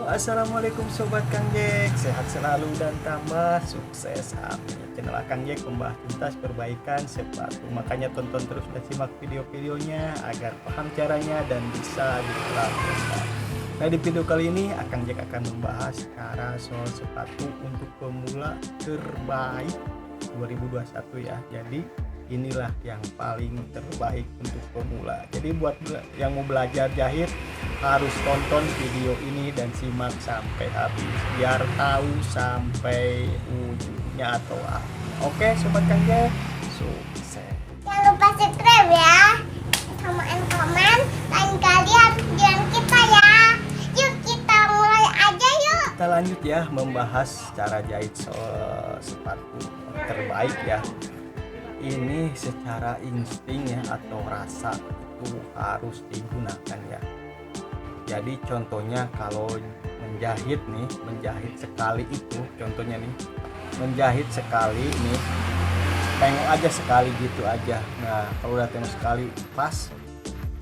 Assalamualaikum Sobat Kang Jack, sehat selalu dan tambah sukses. Amin. Channel Kang Jack membahas tuntas perbaikan sepatu. Makanya tonton terus dan simak video-videonya agar paham caranya dan bisa diterapkan. Nah, di video kali ini Kang Jack akan membahas cara sol sepatu untuk pemula terbaik 2021 ya. Jadi inilah yang paling terbaik untuk pemula. Jadi buat yang mau belajar jahit harus tonton video ini dan simak sampai habis biar tahu sampai ujungnya atau apa. Oke Sobat Kang Jack, sukses. Jangan lupa subscribe ya, sama komen, lain kali harus jalan kita ya. Yuk kita mulai aja yuk. Kita lanjut ya membahas cara jahit sepatu terbaik ya. Ini secara insting ya atau rasa itu harus digunakan ya. Jadi contohnya kalau menjahit sekali itu, contohnya nih menjahit sekali nih, tengok aja sekali gitu aja. Nah kalau udah tengok sekali pas,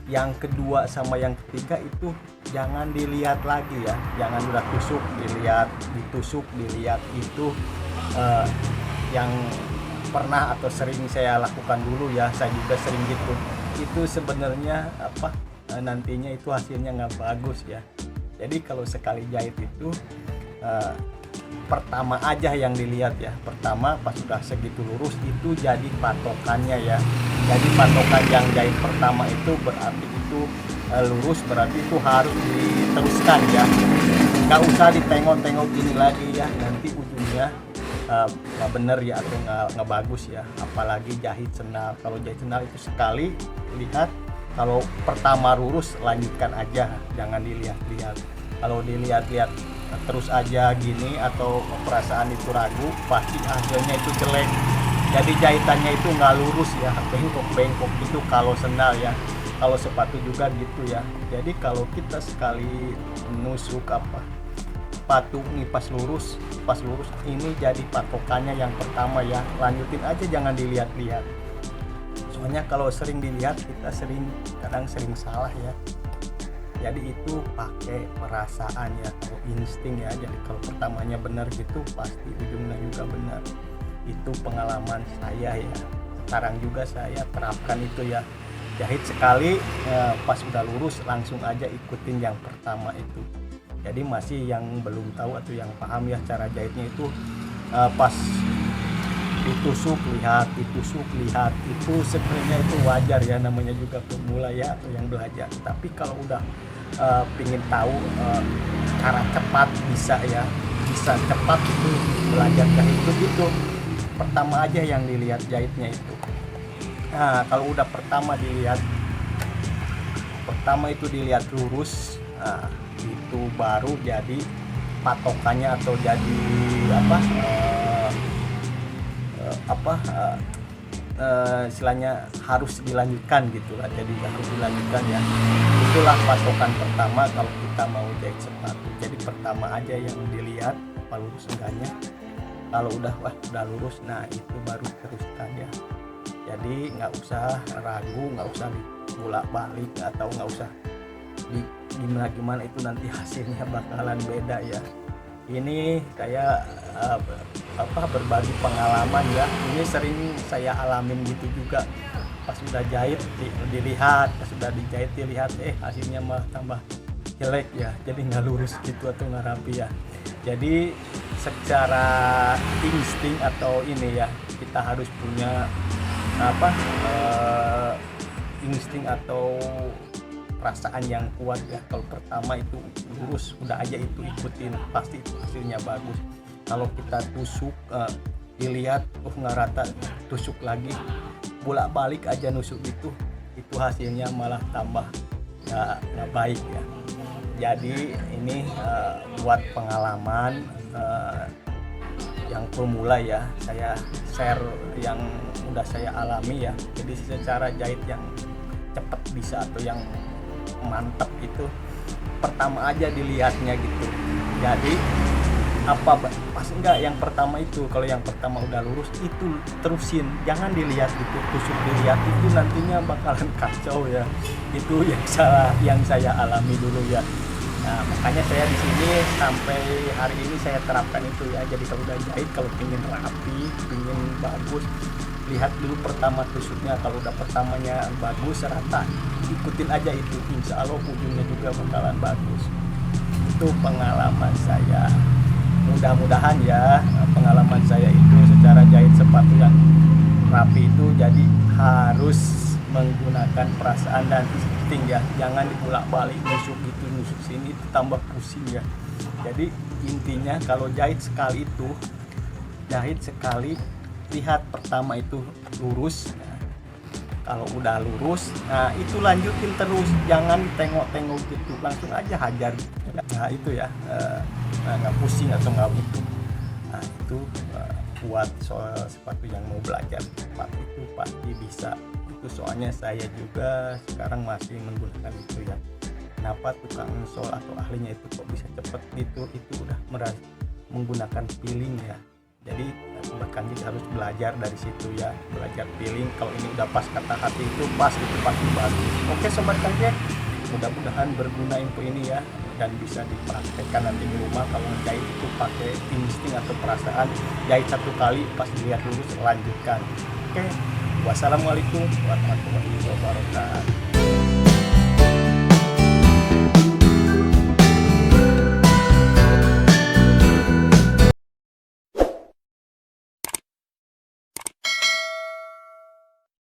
yang kedua sama yang ketiga itu jangan dilihat lagi ya, jangan udah tusuk dilihat, ditusuk dilihat. Itu yang pernah atau sering saya lakukan dulu ya, saya juga sering gitu. Itu sebenarnya nantinya itu hasilnya nggak bagus ya. Jadi kalau sekali jahit itu pertama aja yang dilihat ya, pertama pas sudah segitu lurus itu jadi patokannya ya. Jadi patokan yang jahit pertama itu berarti itu lurus, berarti itu harus diteruskan ya, nggak usah ditengok-tengok gini lagi ya, nanti ujungnya nggak bener ya atau nggak bagus ya. Apalagi jahit sendal, kalau jahit sendal itu sekali lihat, kalau pertama lurus lanjutkan aja, jangan dilihat-lihat. Kalau dilihat-lihat terus aja gini atau perasaan itu ragu, pasti hasilnya itu jelek. Jadi jahitannya itu nggak lurus ya, bengkok-bengkok itu kalau sendal ya. Kalau sepatu juga gitu ya. Jadi kalau kita sekali nusuk sepatu nih pas lurus ini jadi patokannya yang pertama ya, lanjutin aja, jangan dilihat-lihat. Soalnya kalau sering dilihat kita kadang sering salah ya. Jadi itu pakai perasaan ya, kalau insting ya. Jadi kalau pertamanya benar gitu pasti ujungnya juga benar. Itu pengalaman saya ya, sekarang juga saya terapkan itu ya. Jahit sekali pas udah lurus langsung aja ikutin yang pertama itu. Jadi masih yang belum tahu atau yang paham ya cara jahitnya itu pas ditusuk lihat itu sebenarnya itu wajar ya, namanya juga pemula ya atau yang belajar. Tapi kalau udah pingin tahu cara cepat bisa cepat itu belajar jahit itu gitu, pertama aja yang dilihat jahitnya itu. Nah kalau udah pertama dilihat lurus, itu baru jadi patokannya atau jadi istilahnya harus dilanjutkan gitu lah. Jadi harus dilanjutkan ya, itulah patokan pertama kalau kita mau jahit sepatu. Jadi pertama aja yang dilihat apa lurus enggaknya. Kalau udah lurus, nah itu baru teruskan ya. Jadi nggak usah ragu, nggak usah bolak-balik atau nggak usah gimana itu, nanti hasilnya bakalan beda ya. Ini kayak berbagi pengalaman ya, ini sering saya alamin gitu juga. Pas sudah jahit dilihat, pas sudah dijahit dilihat hasilnya malah tambah jelek ya, jadi nggak lurus gitu atau nggak rapi ya. Jadi secara insting atau ini ya, kita harus punya insting atau perasaan yang kuat ya. Kalau pertama itu lurus, udah aja itu ikutin, pasti itu hasilnya bagus. Kalau kita tusuk dilihat nggak rata, tusuk lagi, bolak-balik aja nusuk itu hasilnya malah tambah nggak baik ya. Jadi ini buat pengalaman yang pemula ya, saya share yang udah saya alami ya. Jadi secara jahit yang cepat bisa atau yang mantap itu pertama aja dilihatnya gitu. Jadi pas enggak yang pertama itu, kalau yang pertama udah lurus itu terusin, jangan dilihat gitu, tusuk dilihat itu nantinya bakalan kacau ya. Itu yang saya alami dulu ya. Nah, makanya saya di sini sampai hari ini saya terapkan itu ya. Jadi kalau udah jahit, kalau ingin rapi, ingin bagus, lihat dulu pertama tusuknya. Kalau udah pertamanya bagus rata, ikutin aja itu, insya Allah ujungnya juga bakalan bagus. Itu pengalaman saya. Mudah-mudahan ya pengalaman saya itu secara jahit sepatu yang rapi itu jadi harus menggunakan perasaan dan insting ya, jangan dibolak-balik nusuk gitu nusuk sini itu tambah pusing ya. Jadi intinya kalau jahit sekali itu, jahit sekali, lihat pertama itu lurus. Nah, kalau udah lurus, nah itu lanjutin terus, jangan tengok-tengok gitu, langsung aja hajar. Nah itu ya, nggak pusing atau nggak butuh. Nah itu buat soal sepatu yang mau belajar cepat itu pasti bisa. Itu soalnya saya juga sekarang masih menggunakan itu ya. Kenapa tukang sol atau ahlinya itu kok bisa cepet gitu, itu udah menggunakan feeling ya. Jadi Sobat Kanji harus belajar dari situ ya, belajar feeling. Kalau ini udah pas kata hati itu pas, itu pasti bagus. Oke Sobat Kanji, mudah-mudahan berguna info ini ya, dan bisa dipraktekkan nanti di rumah. Kalau jahit itu pakai insting atau perasaan, jahit satu kali pas dilihat lurus lanjutkan. Oke, wassalamualaikum warahmatullahi wabarakatuh.